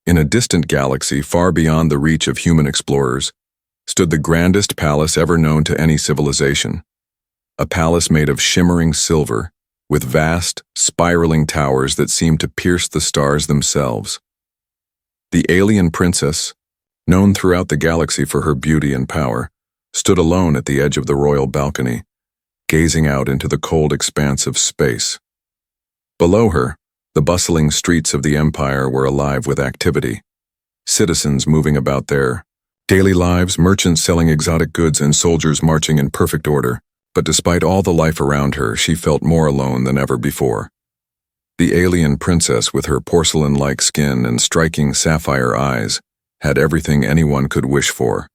In a distant galaxy far beyond the reach of human explorers, stood the grandest palace ever known to any civilization. A palace made of shimmering silver, with vast, spiraling towers that seemed to pierce the stars themselves. The alien princess, known throughout the galaxy for her beauty and power, stood alone at the edge of the royal balcony, gazing out into the cold expanse of space. Below her, the bustling streets of the empire were alive with activity. Citizens moving about their daily lives, merchants selling exotic goods, and soldiers marching in perfect order. But despite all the life around her, she felt more alone than ever before. The alien princess, with her porcelain-like skin and striking sapphire eyes, had everything anyone could wish for.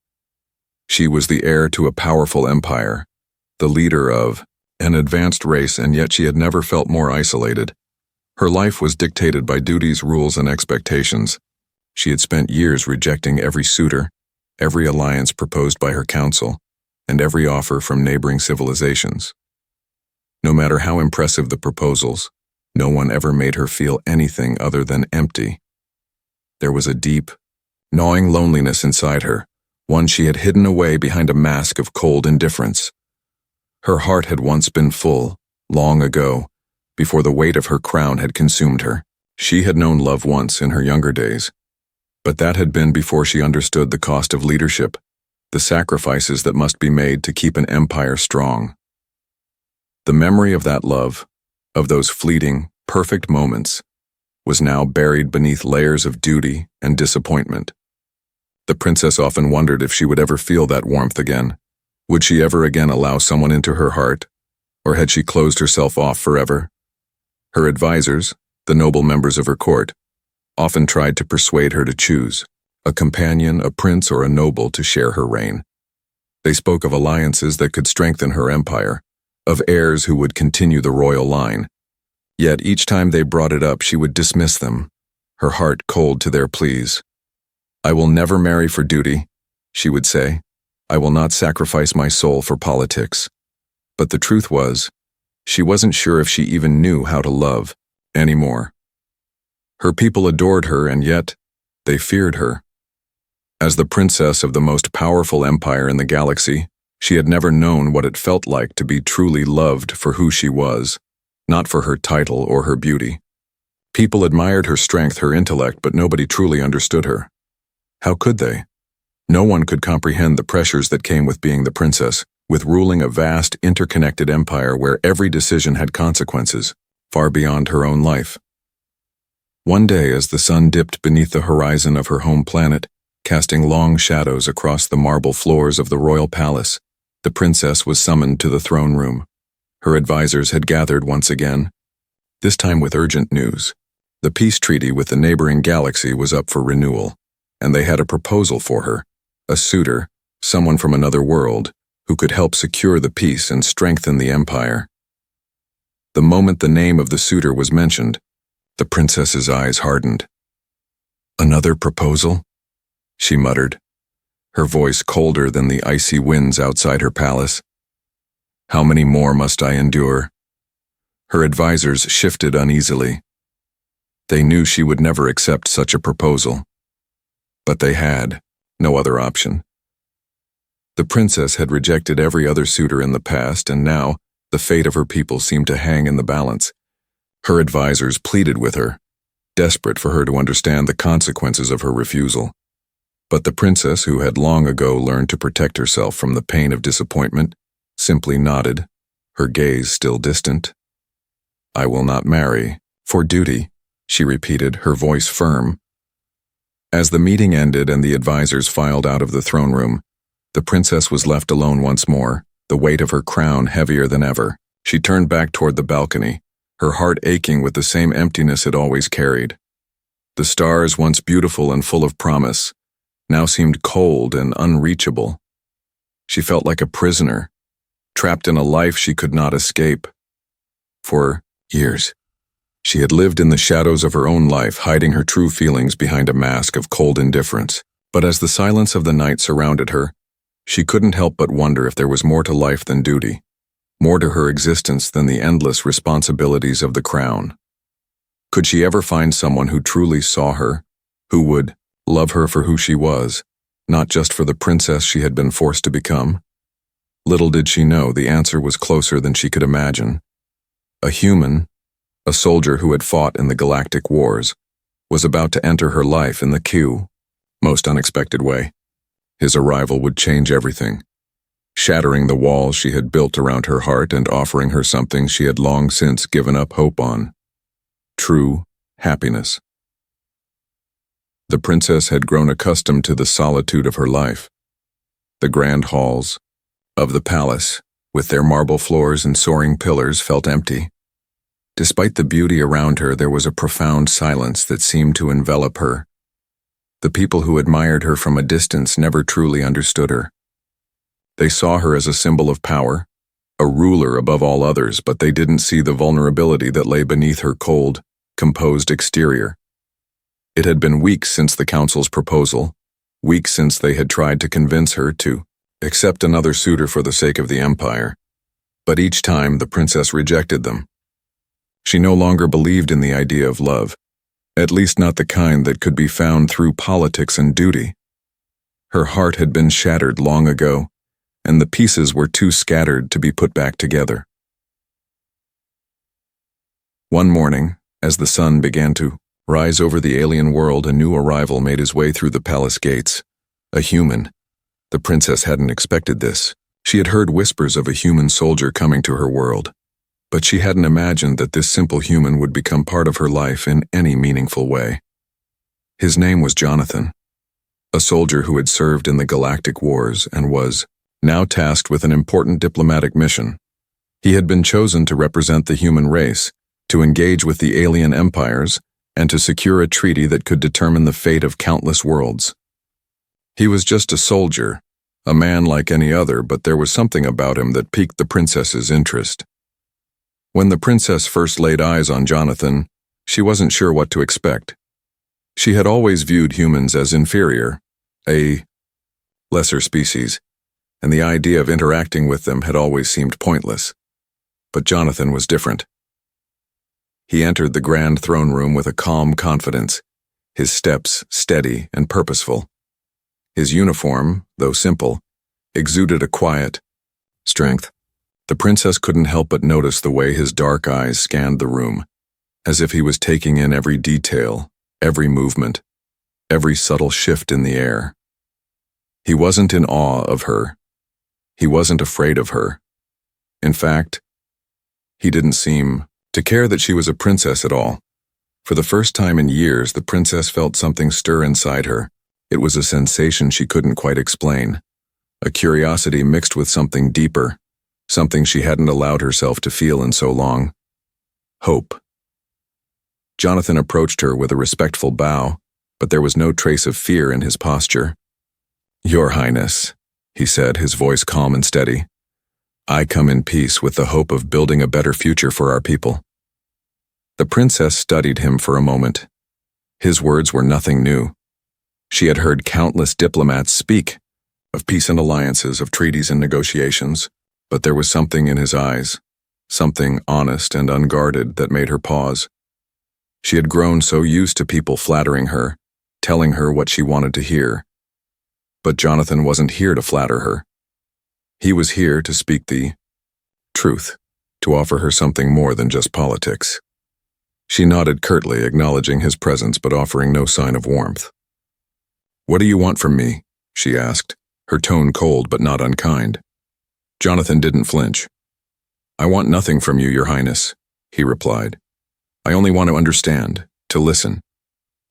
She was the heir to a powerful empire, the leader of an advanced race, and yet she had never felt more isolated. Her life was dictated by duties, rules, and expectations. She had spent years rejecting every suitor, every alliance proposed by her council, and every offer from neighboring civilizations. No matter how impressive the proposals, no one ever made her feel anything other than empty. There was a deep, gnawing loneliness inside her, one she had hidden away behind a mask of cold indifference. Her heart had once been full, long ago, before the weight of her crown had consumed her. She had known love once in her younger days, but that had been before she understood the cost of leadership, the sacrifices that must be made to keep an empire strong. The memory of that love, of those fleeting, perfect moments, was now buried beneath layers of duty and disappointment. The princess often wondered if she would ever feel that warmth again. Would she ever again allow someone into her heart, or had she closed herself off forever? Her advisors, the noble members of her court, often tried to persuade her to choose a companion, a prince, or a noble to share her reign. They spoke of alliances that could strengthen her empire, of heirs who would continue the royal line. Yet each time they brought it up, she would dismiss them, her heart cold to their pleas. "I will never marry for duty," she would say. "I will not sacrifice my soul for politics." But the truth was, she wasn't sure if she even knew how to love anymore. Her people adored her, and yet they feared her. As the princess of the most powerful empire in the galaxy, she had never known what it felt like to be truly loved for who she was, not for her title or her beauty. People admired her strength, her intellect, but nobody truly understood her. How could they? No one could comprehend the pressures that came with being the princess, with ruling a vast, interconnected empire where every decision had consequences, far beyond her own life. One day, as the sun dipped beneath the horizon of her home planet, casting long shadows across the marble floors of the royal palace, the princess was summoned to the throne room. Her advisors had gathered once again, this time with urgent news. The peace treaty with the neighboring galaxy was up for renewal, and they had a proposal for her, a suitor, someone from another world, who could help secure the peace and strengthen the empire. The moment the name of the suitor was mentioned, the princess's eyes hardened. "Another proposal?" she muttered, her voice colder than the icy winds outside her palace. "How many more must I endure?" Her advisors shifted uneasily. They knew she would never accept such a proposal. But they had no other option. The princess had rejected every other suitor in the past, and now the fate of her people seemed to hang in the balance. Her advisors pleaded with her, desperate for her to understand the consequences of her refusal. But the princess, who had long ago learned to protect herself from the pain of disappointment, simply nodded, her gaze still distant. "I will not marry, for duty," she repeated, her voice firm. As the meeting ended and the advisors filed out of the throne room, the princess was left alone once more, the weight of her crown heavier than ever. She turned back toward the balcony, her heart aching with the same emptiness it always carried. The stars, once beautiful and full of promise, now seemed cold and unreachable. She felt like a prisoner, trapped in a life she could not escape. For years, she had lived in the shadows of her own life, hiding her true feelings behind a mask of cold indifference. But as the silence of the night surrounded her, she couldn't help but wonder if there was more to life than duty, more to her existence than the endless responsibilities of the crown. Could she ever find someone who truly saw her, who would love her for who she was, not just for the princess she had been forced to become. Little did she know the answer was closer than she could imagine. A human, a soldier who had fought in the galactic wars, was about to enter her life in the most unexpected way. His arrival would change everything, shattering the walls she had built around her heart and offering her something she had long since given up hope on: true happiness. The princess had grown accustomed to the solitude of her life. The grand halls of the palace, with their marble floors and soaring pillars, felt empty. Despite the beauty around her, there was a profound silence that seemed to envelop her. The people who admired her from a distance never truly understood her. They saw her as a symbol of power, a ruler above all others, but they didn't see the vulnerability that lay beneath her cold, composed exterior. It had been weeks since the council's proposal, weeks since they had tried to convince her to accept another suitor for the sake of the empire, but each time the princess rejected them. She no longer believed in the idea of love, at least not the kind that could be found through politics and duty. Her heart had been shattered long ago, and the pieces were too scattered to be put back together. One morning, as the sun began to rise over the alien world, a new arrival made his way through the palace gates. A human. The princess hadn't expected this. She had heard whispers of a human soldier coming to her world, but she hadn't imagined that this simple human would become part of her life in any meaningful way. His name was Jonathan, a soldier who had served in the galactic wars and was now tasked with an important diplomatic mission. He had been chosen to represent the human race, to engage with the alien empires, and to secure a treaty that could determine the fate of countless worlds. He was just a soldier, a man like any other, but there was something about him that piqued the princess's interest. When the princess first laid eyes on Jonathan, she wasn't sure what to expect. She had always viewed humans as inferior, a lesser species, and the idea of interacting with them had always seemed pointless. But Jonathan was different. He entered the grand throne room with a calm confidence, his steps steady and purposeful. His uniform, though simple, exuded a quiet strength. The princess couldn't help but notice the way his dark eyes scanned the room, as if he was taking in every detail, every movement, every subtle shift in the air. He wasn't in awe of her. He wasn't afraid of her. In fact, he didn't seem to care that she was a princess at all. For the first time in years, the princess felt something stir inside her. It was a sensation she couldn't quite explain, a curiosity mixed with something deeper, something she hadn't allowed herself to feel in so long: hope. Jonathan approached her with a respectful bow, but there was no trace of fear in his posture. "Your Highness," he said, his voice calm and steady, "I come in peace with the hope of building a better future for our people." The princess studied him for a moment. His words were nothing new. She had heard countless diplomats speak of peace and alliances, of treaties and negotiations, but there was something in his eyes, something honest and unguarded, that made her pause. She had grown so used to people flattering her, telling her what she wanted to hear. But Jonathan wasn't here to flatter her. He was here to speak the truth, to offer her something more than just politics. She nodded curtly, acknowledging his presence but offering no sign of warmth. "What do you want from me?" she asked, her tone cold but not unkind. Jonathan didn't flinch. "I want nothing from you, Your Highness," he replied. "I only want to understand, to listen.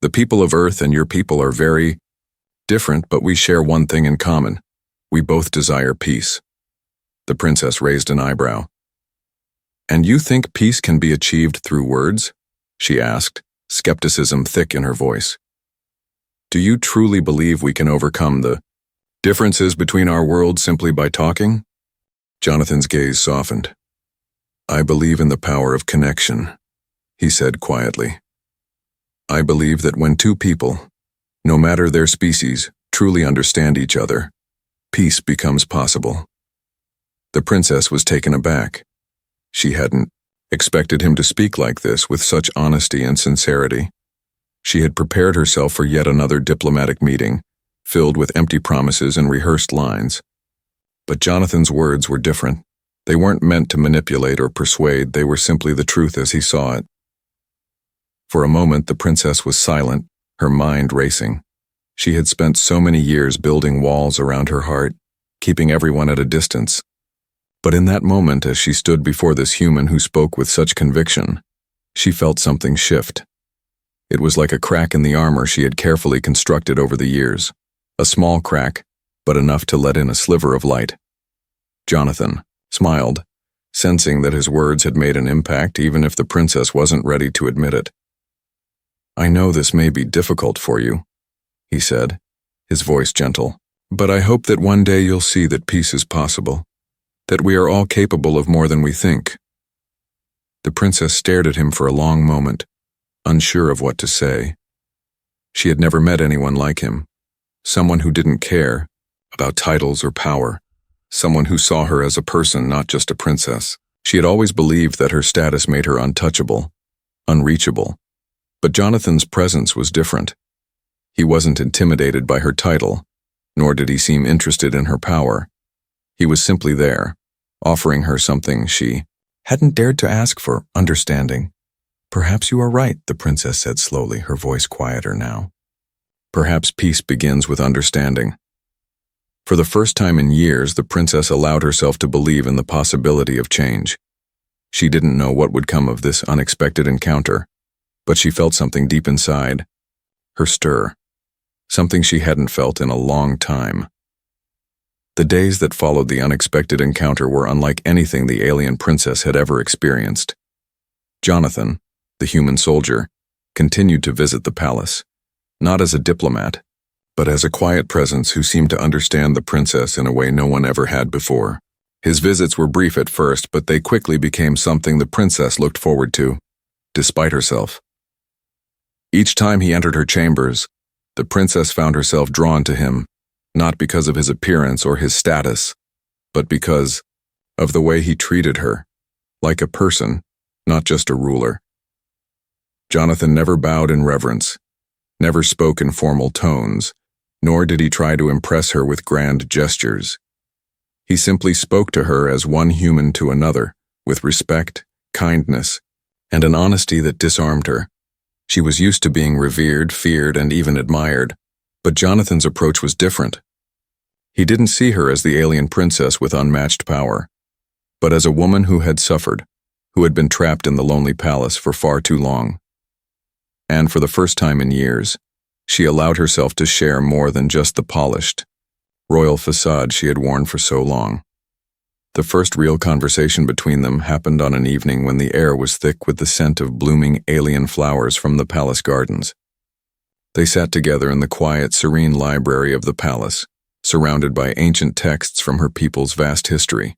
The people of Earth and your people are very different, but we share one thing in common. We both desire peace." The princess raised an eyebrow. "And you think peace can be achieved through words?" she asked, skepticism thick in her voice. "Do you truly believe we can overcome the differences between our worlds simply by talking?" Jonathan's gaze softened. "I believe in the power of connection," he said quietly. "I believe that when two people, no matter their species, truly understand each other, peace becomes possible." The princess was taken aback. She hadn't expected him to speak like this with such honesty and sincerity. She had prepared herself for yet another diplomatic meeting, filled with empty promises and rehearsed lines. But Jonathan's words were different. They weren't meant to manipulate or persuade, they were simply the truth as he saw it. For a moment, the princess was silent, her mind racing. She had spent so many years building walls around her heart, keeping everyone at a distance. But in that moment, as she stood before this human who spoke with such conviction, she felt something shift. It was like a crack in the armor she had carefully constructed over the years. A small crack, but enough to let in a sliver of light. Jonathan smiled, sensing that his words had made an impact even if the princess wasn't ready to admit it. "I know this may be difficult for you," he said, his voice gentle, "but I hope that one day you'll see that peace is possible, that we are all capable of more than we think." The princess stared at him for a long moment, unsure of what to say. She had never met anyone like him, someone who didn't care about titles or power, someone who saw her as a person, not just a princess. She had always believed that her status made her untouchable, unreachable. But Jonathan's presence was different. He wasn't intimidated by her title, nor did he seem interested in her power. He was simply there, offering her something she hadn't dared to ask for: understanding. "Perhaps you are right," the princess said slowly, her voice quieter now. "Perhaps peace begins with understanding." For the first time in years, the princess allowed herself to believe in the possibility of change. She didn't know what would come of this unexpected encounter, but she felt something deep inside, her stir, something she hadn't felt in a long time. The days that followed the unexpected encounter were unlike anything the alien princess had ever experienced. Jonathan, the human soldier, continued to visit the palace, not as a diplomat, but as a quiet presence who seemed to understand the princess in a way no one ever had before. His visits were brief at first, but they quickly became something the princess looked forward to, despite herself. Each time he entered her chambers, the princess found herself drawn to him, not because of his appearance or his status, but because of the way he treated her, like a person, not just a ruler. Jonathan never bowed in reverence, never spoke in formal tones, nor did he try to impress her with grand gestures. He simply spoke to her as one human to another, with respect, kindness, and an honesty that disarmed her. She was used to being revered, feared, and even admired, but Jonathan's approach was different. He didn't see her as the alien princess with unmatched power, but as a woman who had suffered, who had been trapped in the lonely palace for far too long. And for the first time in years, she allowed herself to share more than just the polished, royal facade she had worn for so long. The first real conversation between them happened on an evening when the air was thick with the scent of blooming alien flowers from the palace gardens. They sat together in the quiet, serene library of the palace, surrounded by ancient texts from her people's vast history.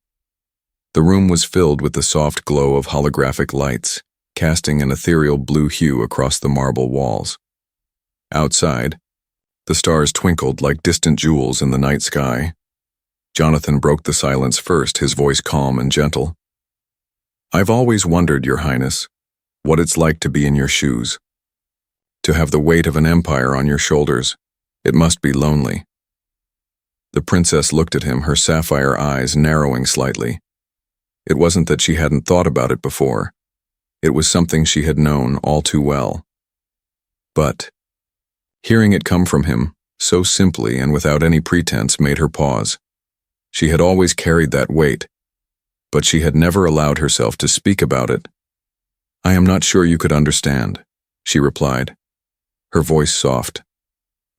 The room was filled with the soft glow of holographic lights, casting an ethereal blue hue across the marble walls. Outside, the stars twinkled like distant jewels in the night sky. Jonathan broke the silence first, his voice calm and gentle. "I've always wondered, Your Highness, what it's like to be in your shoes. To have the weight of an empire on your shoulders. It must be lonely." The princess looked at him, her sapphire eyes narrowing slightly. It wasn't that she hadn't thought about it before. It was something she had known all too well. But hearing it come from him, so simply and without any pretense, made her pause. She had always carried that weight, but she had never allowed herself to speak about it. "I am not sure you could understand," she replied, her voice soft,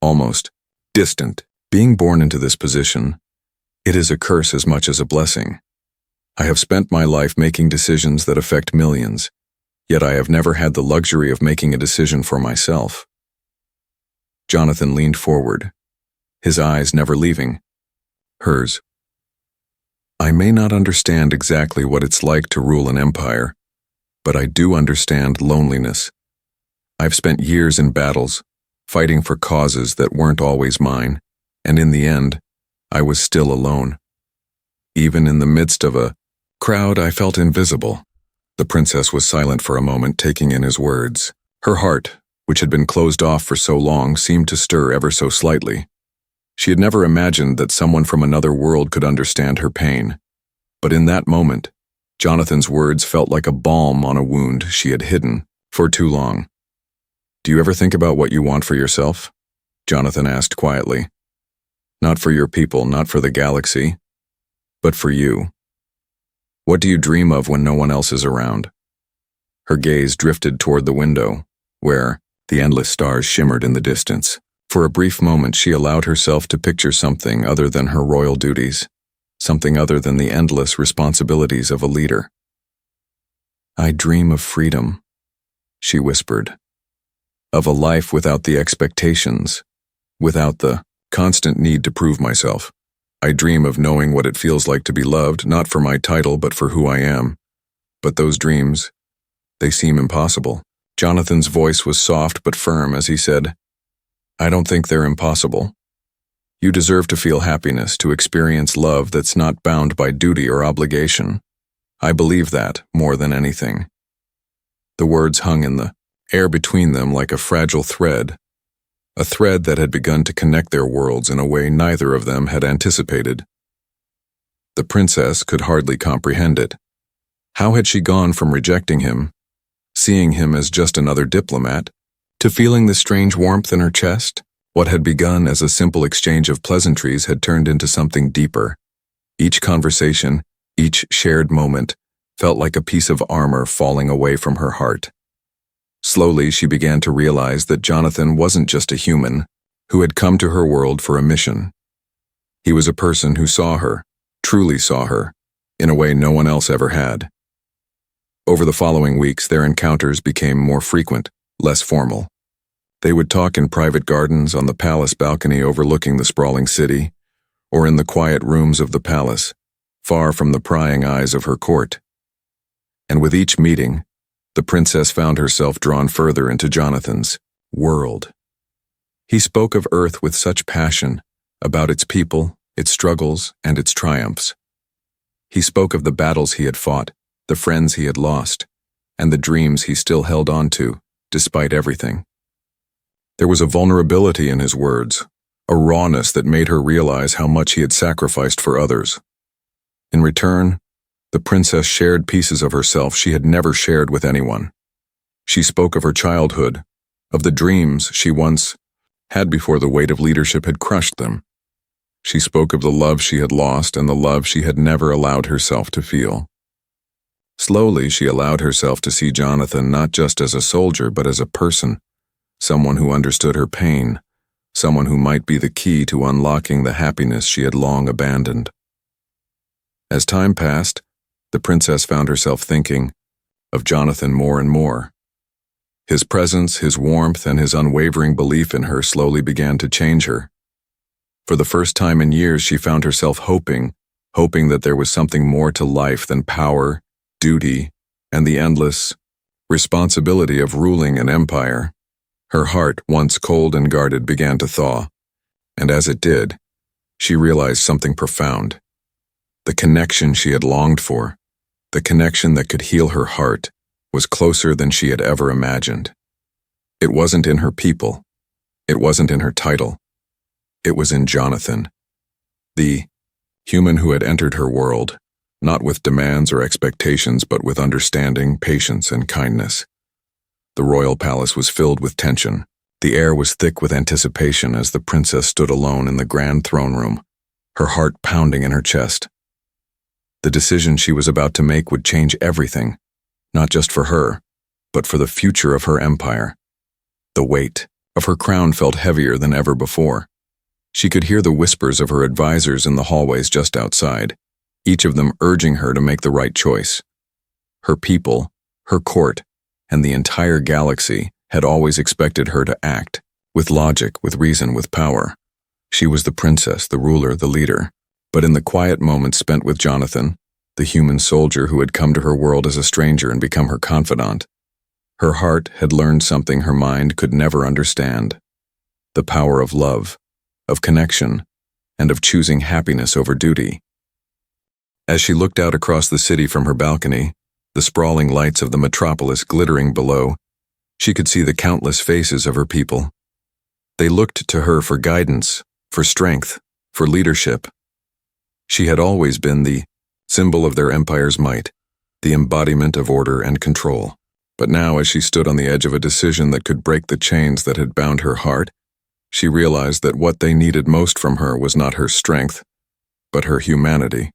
almost distant. "Being born into this position, it is a curse as much as a blessing. I have spent my life making decisions that affect millions, yet I have never had the luxury of making a decision for myself." Jonathan leaned forward, his eyes never leaving hers. "I may not understand exactly what it's like to rule an empire, but I do understand loneliness. I've spent years in battles, fighting for causes that weren't always mine, and in the end, I was still alone. Even in the midst of a crowd, I felt invisible." The princess was silent for a moment, taking in his words. Her heart, which had been closed off for so long, seemed to stir ever so slightly. She had never imagined that someone from another world could understand her pain. But in that moment, Jonathan's words felt like a balm on a wound she had hidden for too long. "Do you ever think about what you want for yourself?" Jonathan asked quietly. "Not for your people, not for the galaxy, but for you. What do you dream of when no one else is around?" Her gaze drifted toward the window, where the endless stars shimmered in the distance. For a brief moment, she allowed herself to picture something other than her royal duties, something other than the endless responsibilities of a leader. "I dream of freedom," she whispered. "Of a life without the expectations, without the constant need to prove myself. I dream of knowing what it feels like to be loved, not for my title, but for who I am. But those dreams, they seem impossible." Jonathan's voice was soft but firm as he said, "I don't think they're impossible. You deserve to feel happiness, to experience love that's not bound by duty or obligation. I believe that more than anything." The words hung in the air between them like a fragile thread, a thread that had begun to connect their worlds in a way neither of them had anticipated. The princess could hardly comprehend it. How had she gone from rejecting him, seeing him as just another diplomat, to feeling the strange warmth in her chest? What had begun as a simple exchange of pleasantries had turned into something deeper. Each conversation, each shared moment, felt like a piece of armor falling away from her heart. Slowly, she began to realize that Jonathan wasn't just a human who had come to her world for a mission. He was a person who saw her, truly saw her, in a way no one else ever had. Over the following weeks, their encounters became more frequent, less formal. They would talk in private gardens, on the palace balcony overlooking the sprawling city, or in the quiet rooms of the palace, far from the prying eyes of her court. And with each meeting, the princess found herself drawn further into Jonathan's world. He spoke of Earth with such passion, about its people, its struggles, and its triumphs. He spoke of the battles he had fought, the friends he had lost, and the dreams he still held on to, despite everything. There was a vulnerability in his words, a rawness that made her realize how much he had sacrificed for others. In return, the princess shared pieces of herself she had never shared with anyone. She spoke of her childhood, of the dreams she once had before the weight of leadership had crushed them. She spoke of the love she had lost and the love she had never allowed herself to feel. Slowly, she allowed herself to see Jonathan not just as a soldier, but as a person, someone who understood her pain, someone who might be the key to unlocking the happiness she had long abandoned. As time passed, the princess found herself thinking of Jonathan more and more. His presence, his warmth, and his unwavering belief in her slowly began to change her. For the first time in years, she found herself hoping that there was something more to life than power, duty, and the endless responsibility of ruling an empire. Her heart, once cold and guarded, began to thaw, and as it did, she realized something profound. The connection she had longed for, the connection that could heal her heart, was closer than she had ever imagined. It wasn't in her people. It wasn't in her title. It was in Jonathan, the human who had entered her world, not with demands or expectations, but with understanding, patience, and kindness. The royal palace was filled with tension. The air was thick with anticipation as the princess stood alone in the grand throne room, her heart pounding in her chest. The decision she was about to make would change everything, not just for her, but for the future of her empire. The weight of her crown felt heavier than ever before. She could hear the whispers of her advisors in the hallways just outside, each of them urging her to make the right choice. Her people, her court, and the entire galaxy had always expected her to act, with logic, with reason, with power. She was the princess, the ruler, the leader. But in the quiet moments spent with Jonathan, the human soldier who had come to her world as a stranger and become her confidant, her heart had learned something her mind could never understand: the power of love, of connection, and of choosing happiness over duty. As she looked out across the city from her balcony, the sprawling lights of the metropolis glittering below, She could see the countless faces of her people. They looked to her for guidance, for strength, for leadership. She had always been the symbol of their empire's might, the embodiment of order and control. But now, as she stood on the edge of a decision that could break the chains that had bound her heart, she realized that what they needed most from her was not her strength, but her humanity.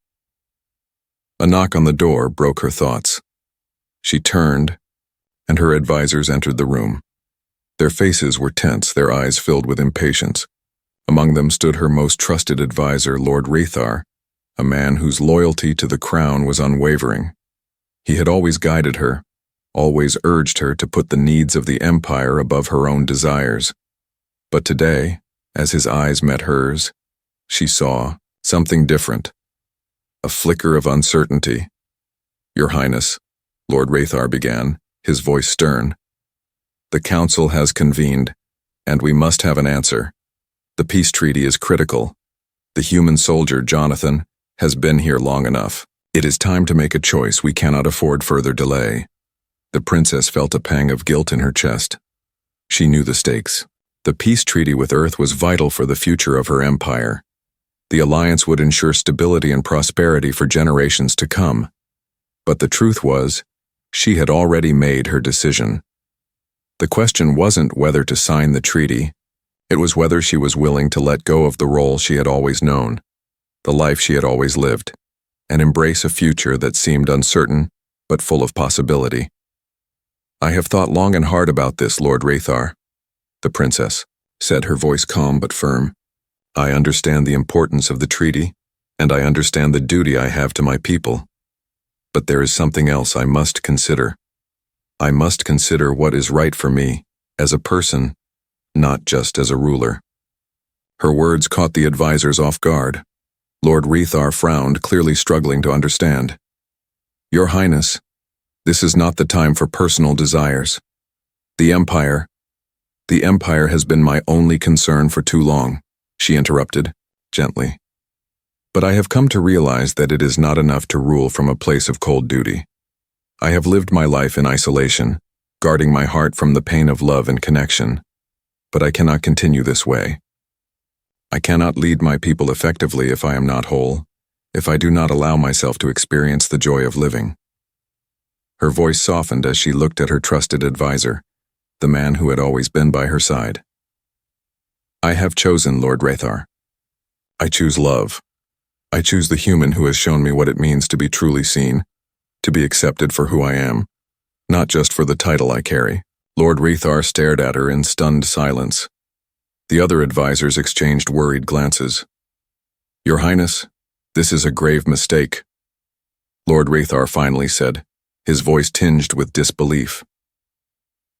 A knock on the door broke her thoughts. She turned, and her advisors entered the room. Their faces were tense, their eyes filled with impatience. Among them stood her most trusted advisor, Lord Rethar, a man whose loyalty to the crown was unwavering. He had always guided her, always urged her to put the needs of the empire above her own desires. But today, as his eyes met hers, she saw something different. A flicker of uncertainty. "Your Highness," Lord Rethar began, his voice stern. "The council has convened, and we must have an answer. The peace treaty is critical. The human soldier, Jonathan, has been here long enough. It is time to make a choice. We cannot afford further delay." The princess felt a pang of guilt in her chest. She knew the stakes. The peace treaty with Earth was vital for the future of her empire. The alliance would ensure stability and prosperity for generations to come. But the truth was, she had already made her decision. The question wasn't whether to sign the treaty. It was whether she was willing to let go of the role she had always known, the life she had always lived, and embrace a future that seemed uncertain but full of possibility. "I have thought long and hard about this, Lord Rethar," the princess said, her voice calm but firm. "I understand the importance of the treaty, and I understand the duty I have to my people. But there is something else I must consider. I must consider what is right for me, as a person, not just as a ruler." Her words caught the advisors off guard. Lord Rethar frowned, clearly struggling to understand. "Your Highness, this is not the time for personal desires. The Empire has been my only concern for too long," she interrupted, gently. "But I have come to realize that it is not enough to rule from a place of cold duty. I have lived my life in isolation, guarding my heart from the pain of love and connection. But I cannot continue this way. I cannot lead my people effectively if I am not whole, if I do not allow myself to experience the joy of living." Her voice softened as she looked at her trusted advisor, the man who had always been by her side. "I have chosen, Lord Rethar. I choose love. I choose the human who has shown me what it means to be truly seen, to be accepted for who I am, not just for the title I carry." Lord Rethar stared at her in stunned silence. The other advisors exchanged worried glances. "Your Highness, this is a grave mistake," Lord Rethar finally said, his voice tinged with disbelief.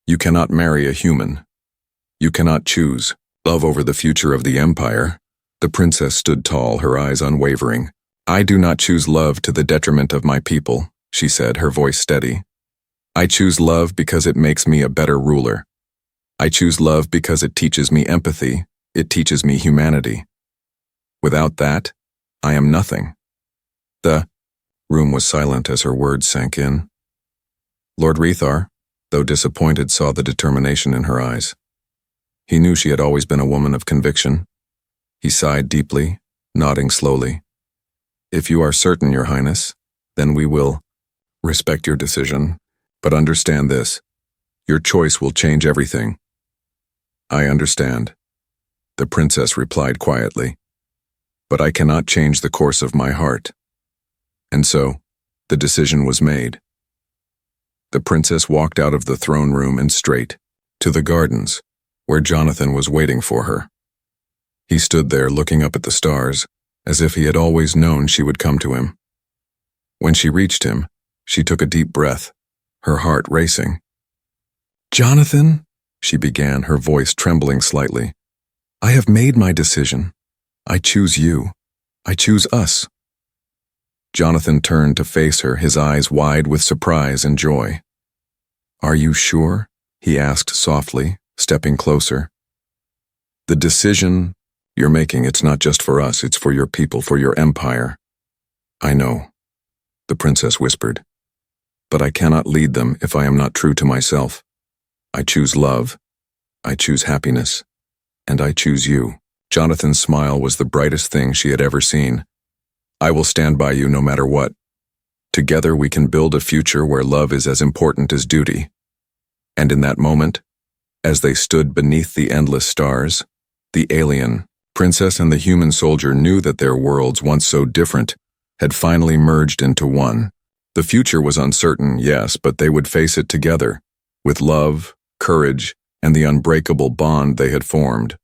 "You cannot marry a human. You cannot choose love over the future of the Empire." The princess stood tall, her eyes unwavering. "I do not choose love to the detriment of my people," she said, her voice steady. "I choose love because it makes me a better ruler. I choose love because it teaches me empathy, it teaches me humanity. Without that, I am nothing." The room was silent as her words sank in. Lord Rethar, though disappointed, saw the determination in her eyes. He knew she had always been a woman of conviction. He sighed deeply, nodding slowly. "If you are certain, Your Highness, then we will respect your decision. But understand this, your choice will change everything." "I understand," the princess replied quietly. "But I cannot change the course of my heart." And so, the decision was made. The princess walked out of the throne room and straight to the gardens, where Jonathan was waiting for her. He stood there looking up at the stars, as if he had always known she would come to him. When she reached him, she took a deep breath, her heart racing. "Jonathan," she began, her voice trembling slightly, "I have made my decision. I choose you. I choose us." Jonathan turned to face her, his eyes wide with surprise and joy. "Are you sure?" he asked softly, stepping closer. "The decision you're making, it's not just for us, it's for your people, for your empire." "I know," the princess whispered. "But I cannot lead them if I am not true to myself. I choose love, I choose happiness, and I choose you." Jonathan's smile was the brightest thing she had ever seen. "I will stand by you no matter what. Together we can build a future where love is as important as duty." And in that moment, as they stood beneath the endless stars, the alien, princess and the human soldier knew that their worlds, once so different, had finally merged into one. The future was uncertain, yes, but they would face it together, with love, courage, and the unbreakable bond they had formed.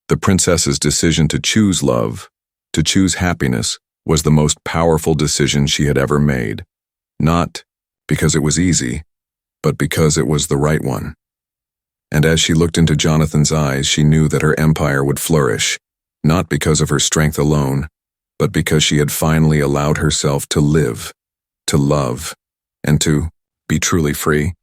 The princess's decision to choose love, to choose happiness, was the most powerful decision she had ever made. Not because it was easy, but because it was the right one. And as she looked into Jonathan's eyes, she knew that her empire would flourish, not because of her strength alone, but because she had finally allowed herself to live, to love, and to be truly free.